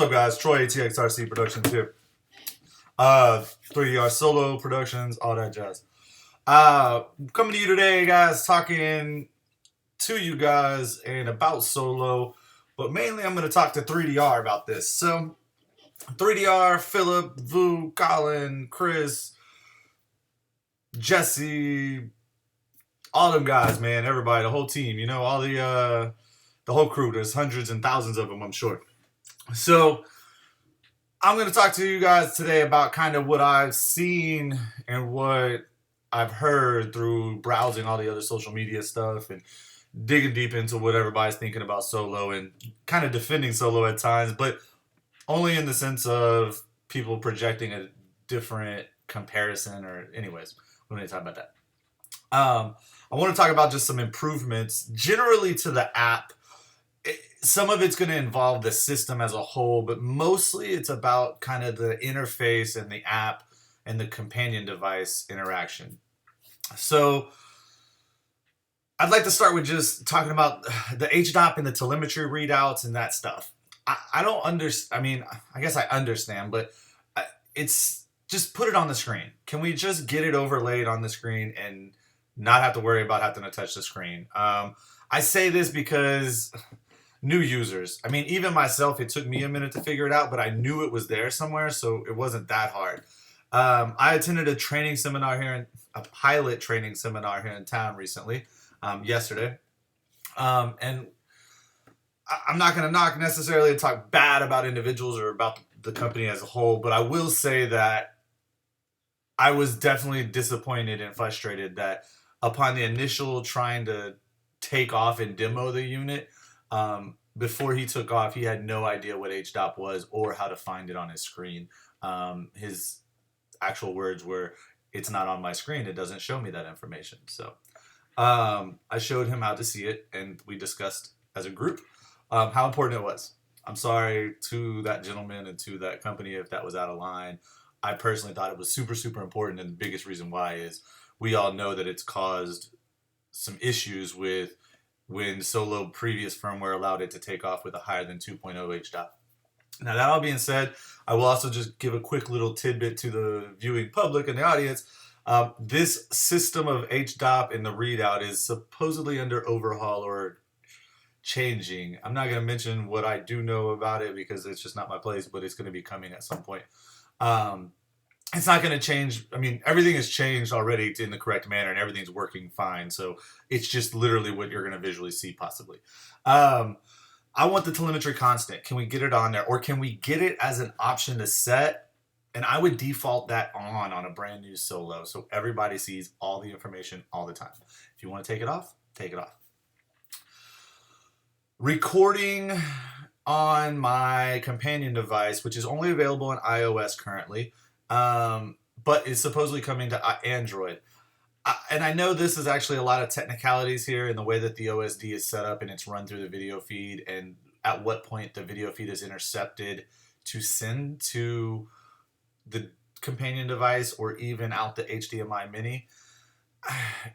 up, guys? Troy, ATXRC Productions here. 3DR Solo Productions, all that jazz. Coming to you today, guys, talking to you guys and about Solo, but mainly I'm going to talk to 3DR about this. So, 3DR, Philip, Vu, Colin, Chris, Jesse, all them guys, man, everybody, the whole team, you know, all the whole crew. There's hundreds and thousands of them, I'm sure. So, I'm going to talk to you guys today about kind of what I've seen and what I've heard through browsing all the other social media stuff and digging deep into what everybody's thinking about Solo and kind of defending Solo at times, but only in the sense of people projecting a different comparison or anyways, we're going to talk about that. I want to talk about just some improvements generally to the app. Some of it's going to involve the system as a whole, but mostly it's about kind of the interface and the app and the companion device interaction. So I'd like to start with just talking about the HDOP and the telemetry readouts and that stuff. I don't understand. I mean, I guess I understand, but it's just put it on the screen. Can we just get it overlaid on the screen and not have to worry about having to touch the screen? I say this because new users. I mean, even myself, it took me a minute to figure it out, but I knew it was there somewhere, so it wasn't that hard. I attended a training seminar here, a pilot training seminar here in town recently, yesterday. And I'm not going to necessarily talk bad about individuals or about the company as a whole, but I will say that I was definitely disappointed and frustrated that upon the initial trying to take off and demo the unit, before he took off, he had no idea what HDOP was or how to find it on his screen. His actual words were, "It's not on my screen. It doesn't show me that information." So I showed him how to see it, and we discussed as a group how important it was. I'm sorry to that gentleman and to that company if that was out of line. I personally thought it was super, super important, and the biggest reason why is we all know that it's caused some issues with when Solo previous firmware allowed it to take off with a higher than 2.0 HDOP. Now, that all being said, I will also just give a quick little tidbit to the viewing public and the audience. This system of HDOP and the readout is supposedly under overhaul or changing. I'm not going to mention what I do know about it because it's just not my place, but it's going to be coming at some point. It's not going to change. I mean, everything has changed already in the correct manner and everything's working fine. So it's just literally what you're going to visually see possibly. I want the telemetry constant. Can we get it on there? Or can we get it as an option to set? And I would default that on a brand new Solo so everybody sees all the information all the time. If you want to take it off, take it off. Recording on my companion device, which is only available on iOS currently, but is supposedly coming to Android. And I know this is actually a lot of technicalities here in the way that the OSD is set up and it's run through the video feed and at what point the video feed is intercepted to send to the companion device or even out the HDMI mini.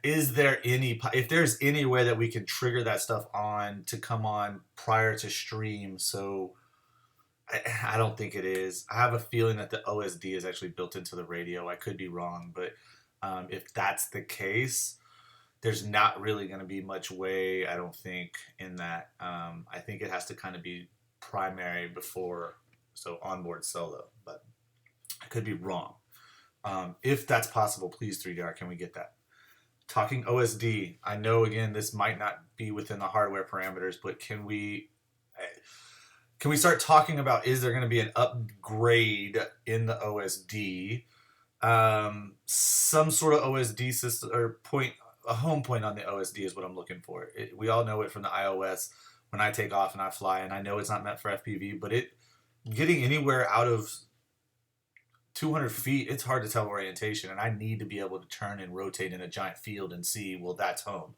Is there if there's any way that we can trigger that stuff on to come on prior to stream? So I don't think it is. I have a feeling that the OSD is actually built into the radio. I could be wrong, but if that's the case, there's not really going to be much way, I don't think, in that. I think it has to kind of be primary before, so onboard Solo, but I could be wrong. If that's possible, please 3DR, can we get that? Talking OSD, I know, again, this might not be within the hardware parameters, but can we start talking about, is there going to be an upgrade in the OSD? Some sort of OSD system or a home point on the OSD is what I'm looking for. We all know it from the iOS when I take off and I fly, and I know it's not meant for FPV, but getting anywhere out of 200 feet, it's hard to tell orientation, and I need to be able to turn and rotate in a giant field and see, well, that's home.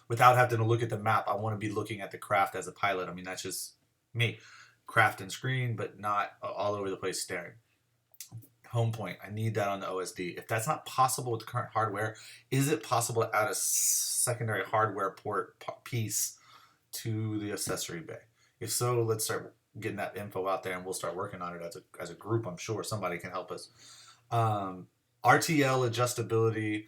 Without having to look at the map, I want to be looking at the craft as a pilot. I mean, that's just me. Craft and screen, but not all over the place staring. Home point, I need that on the OSD. If that's not possible with the current hardware, is it possible to add a secondary hardware port piece to the accessory bay? If so, let's start getting that info out there, and we'll start working on it as a group. I'm sure somebody can help us. RTL adjustability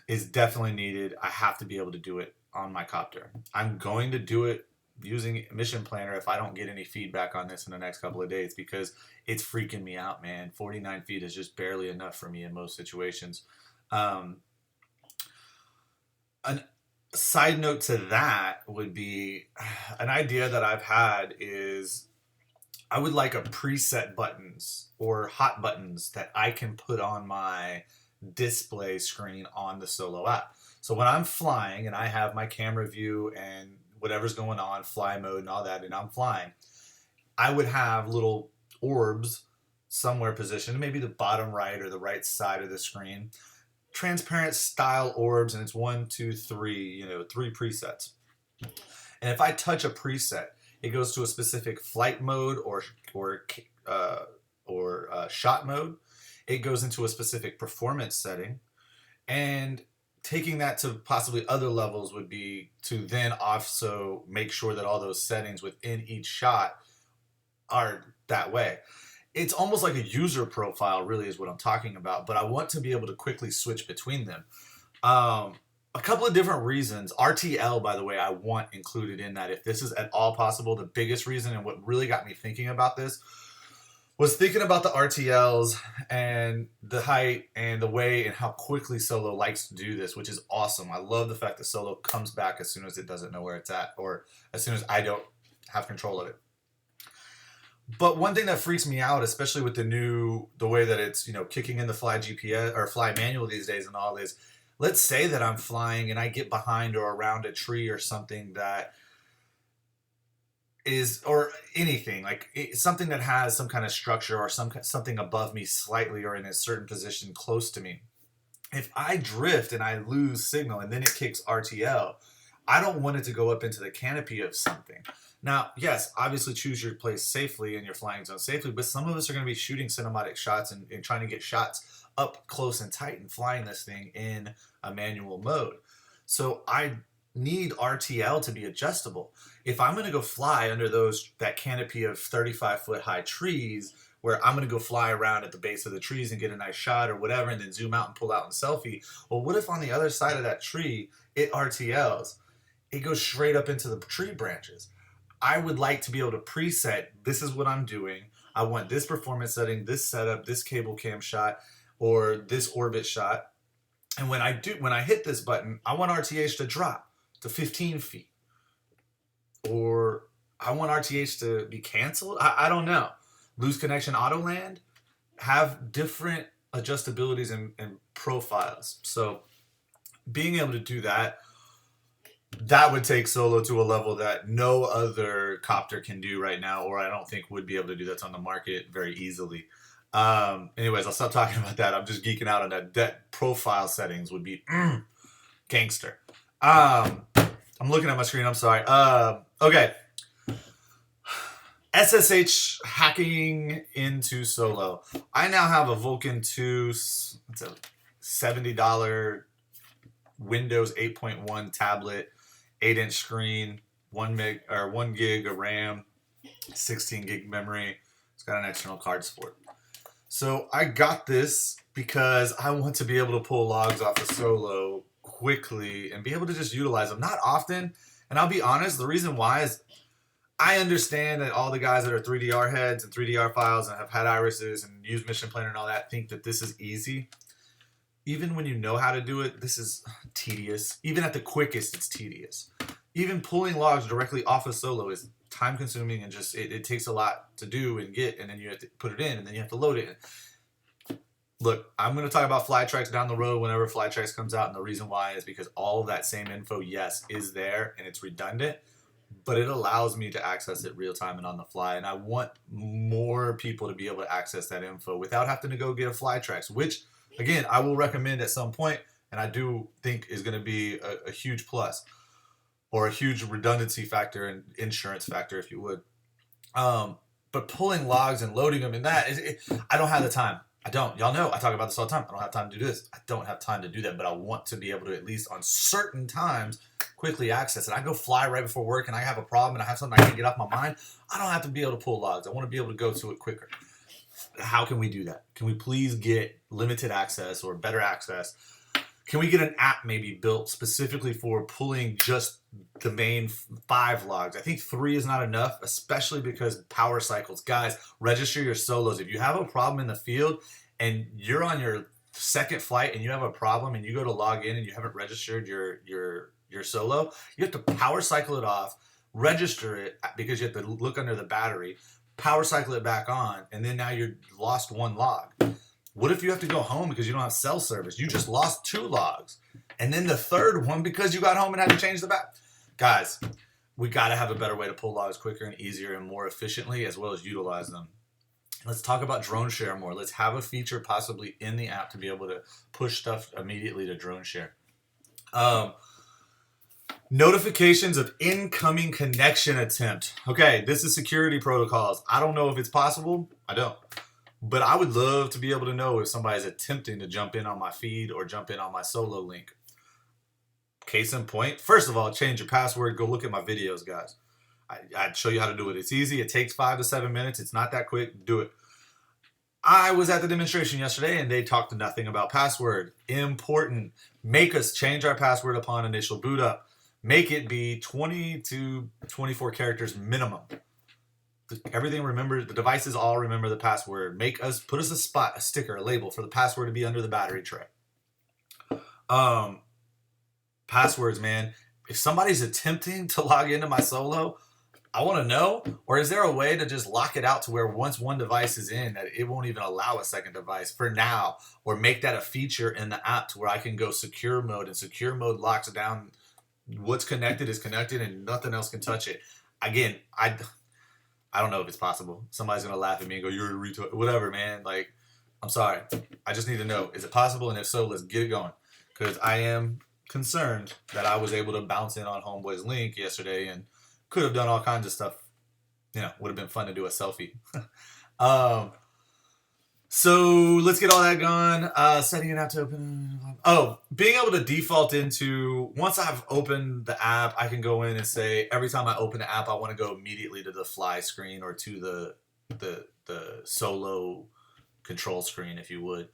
is definitely needed. I have to be able to do it on my copter. I'm going to do it using Mission Planner if I don't get any feedback on this in the next couple of days, because it's freaking me out, man. 49 feet is just barely enough for me in most situations. A side note to that would be an idea that I've had is I would like a preset buttons or hot buttons that I can put on my display screen on the Solo app. So when I'm flying and I have my camera view and whatever's going on, fly mode and all that, and I'm flying, I would have little orbs somewhere positioned, maybe the bottom right or the right side of the screen, transparent style orbs, and it's 1, 2, 3, 3 presets. And if I touch a preset, it goes to a specific flight mode or shot mode. It goes into a specific performance setting, and taking that to possibly other levels would be to then also make sure that all those settings within each shot are that way. It's almost like a user profile, really, is what I'm talking about, but I want to be able to quickly switch between them. A couple of different reasons. RTL, by the way, I want included in that if this is at all possible. The biggest reason, and what really got me thinking about this, was thinking about the RTLs and the height and the way and how quickly Solo likes to do this, which is awesome. I love the fact that Solo comes back as soon as it doesn't know where it's at, or as soon as I don't have control of it. But one thing that freaks me out, especially with the way that it's, kicking in the fly GPS or fly manual these days and all this, let's say that I'm flying and I get behind or around a tree or something that is, or anything, like something that has some kind of structure or something above me slightly or in a certain position close to me. If I drift and I lose signal and then it kicks RTL, I don't want it to go up into the canopy of something. Now, yes, obviously choose your place safely and your flying zone safely, but some of us are going to be shooting cinematic shots and trying to get shots up close and tight and flying this thing in a manual mode. So I need RTL to be adjustable. If I'm going to go fly under that canopy of 35-foot high trees, where I'm going to go fly around at the base of the trees and get a nice shot or whatever, and then zoom out and pull out and selfie, well, what if on the other side of that tree, it RTLs? It goes straight up into the tree branches. I would like to be able to preset, this is what I'm doing. I want this performance setting, this setup, this cable cam shot, or this orbit shot. And when I hit this button, I want RTH to drop to 15 feet. Or I want RTH to be canceled. I don't know. Lose connection, auto land, have different adjustabilities and profiles. So being able to do that would take Solo to a level that no other copter can do right now, or I don't think would be able to do that's on the market very easily. Anyways, I'll stop talking about that. I'm just geeking out on that. That profile settings would be gangster. I'm looking at my screen. I'm sorry. Okay. SSH hacking into Solo. I now have a Vulcan 2. It's a $70 Windows 8.1 tablet, 8-inch screen, 1 gig of RAM, 16 gig memory. It's got an external card support. So I got this because I want to be able to pull logs off of Solo quickly and be able to just utilize them. Not often, and I'll be honest, the reason why is I understand that all the guys that are 3DR heads and 3DR files and have had irises and use Mission Planner and all that think that this is easy. Even when you know how to do it, this is tedious. Even at the quickest, it's tedious. Even pulling logs directly off of Solo is time consuming and just it takes a lot to do and get, and then you have to put it in and then you have to load it. Look, I'm going to talk about Flytrex down the road whenever Flytrex comes out, and the reason why is because all of that same info, yes, is there and it's redundant, but it allows me to access it real time and on the fly, and I want more people to be able to access that info without having to go get a Flytrex, which, again, I will recommend at some point, and I do think is going to be a huge plus, or a huge redundancy factor and insurance factor, if you would. But pulling logs and loading them in that, I don't have the time. I don't. Y'all know I talk about this all the time. I don't have time to do this. I don't have time to do that, but I want to be able to, at least on certain times, quickly access it. I go fly right before work and I have a problem and I have something I can't get off my mind. I don't have to be able to pull logs. I want to be able to go to it quicker. How can we do that? Can we please get limited access or better access? Can we get an app maybe built specifically for pulling just the main 5 logs? I think 3 is not enough, especially because power cycles. Guys, register your solos. If you have a problem in the field and you're on your second flight and you have a problem and you go to log in and you haven't registered your solo, you have to power cycle it off, register it because you have to look under the battery, power cycle it back on, and then now you're lost 1 log. What if you have to go home because you don't have cell service? You just lost 2 logs. And then the 3rd one because you got home and had to change the back. Guys, we got to have a better way to pull logs quicker and easier and more efficiently, as well as utilize them. Let's talk about drone share more. Let's have a feature possibly in the app to be able to push stuff immediately to drone share. Notifications of incoming connection attempt. Okay, this is security protocols. I don't know if it's possible. I don't. But I would love to be able to know if somebody's attempting to jump in on my feed or jump in on my solo link. Case in point, first of all, change your password. Go look at my videos, guys. I'd show you how to do it. It's easy. It takes 5 to 7 minutes. It's not that quick. Do it. I was at the demonstration yesterday and they talked nothing about password. Important. Make us change our password upon initial boot up. Make it be 20 to 24 characters minimum. Everything remembers, the devices all remember the password. Put us a spot, a sticker, a label for the password to be under the battery tray. Passwords, man. If somebody's attempting to log into my solo, I want to know. Or is there a way to just lock it out to where once one device is in, that it won't even allow a second device for now? Or make that a feature in the app to where I can go secure mode, and secure mode locks down what's connected is connected and nothing else can touch it. Again, I don't know if it's possible. Somebody's going to laugh at me and go, you're a retard. Whatever, man. Like, I'm sorry. I just need to know. Is it possible? And if so, let's get it going. Because I am concerned that I was able to bounce in on Homeboy's link yesterday and could have done all kinds of stuff. You know, would have been fun to do a selfie. So let's get all that going. Setting it out to open. Oh, being able to default into, once I've opened the app, I can go in and say, every time I open the app, I want to go immediately to the fly screen or to the solo control screen, if you would.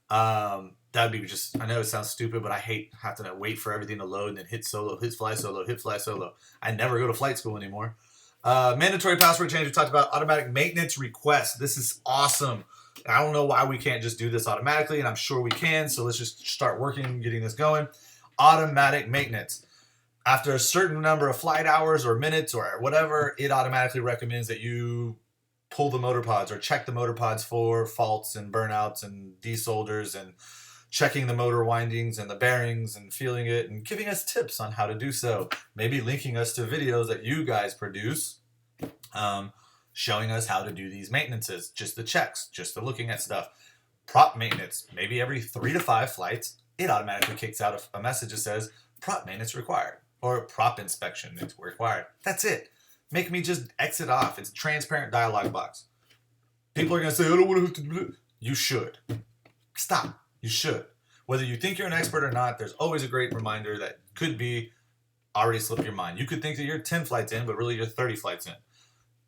That'd be just, I know it sounds stupid, but I hate having to wait for everything to load and then hit solo, hit fly solo, hit fly solo. I never go to flight school anymore. Mandatory password change. We talked about automatic maintenance requests. This is awesome. I don't know why we can't just do this automatically, and I'm sure we can. So let's just start working, getting this going. Automatic maintenance. After a certain number of flight hours or minutes or whatever, it automatically recommends that you pull the motor pods or check the motor pods for faults and burnouts and desolders, and checking the motor windings and the bearings and feeling it and giving us tips on how to do so. Maybe linking us to videos that you guys produce, showing us how to do these maintenances, just the checks, just the looking at stuff. Prop maintenance, maybe every 3 to 5 flights, it automatically kicks out a message that says prop maintenance required or prop inspection is required. That's it. Make me just exit off. It's a transparent dialog box. People are going to say, I don't want to have to do it. You should. Stop. You should. Whether you think you're an expert or not, there's always a great reminder that could be already slipped your mind. You could think that you're 10 flights in, but really you're 30 flights in.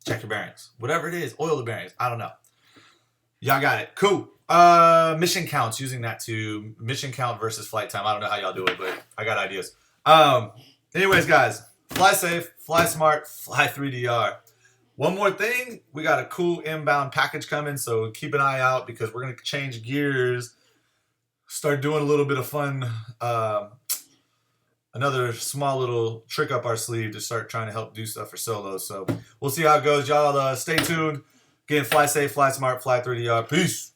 Check your bearings. Whatever it is, oil the bearings. I don't know. Y'all got it. Cool. Mission counts. Using that to mission count versus flight time. I don't know how y'all do it, but I got ideas. Anyways, guys, fly safe, fly smart, fly 3DR. One more thing. We got a cool inbound package coming, so keep an eye out because we're going to change gears. Start doing a little bit of fun. Another small little trick up our sleeve to start trying to help do stuff for solos. So we'll see how it goes. Y'all stay tuned. Again, fly safe, fly smart, fly 3DR. Peace.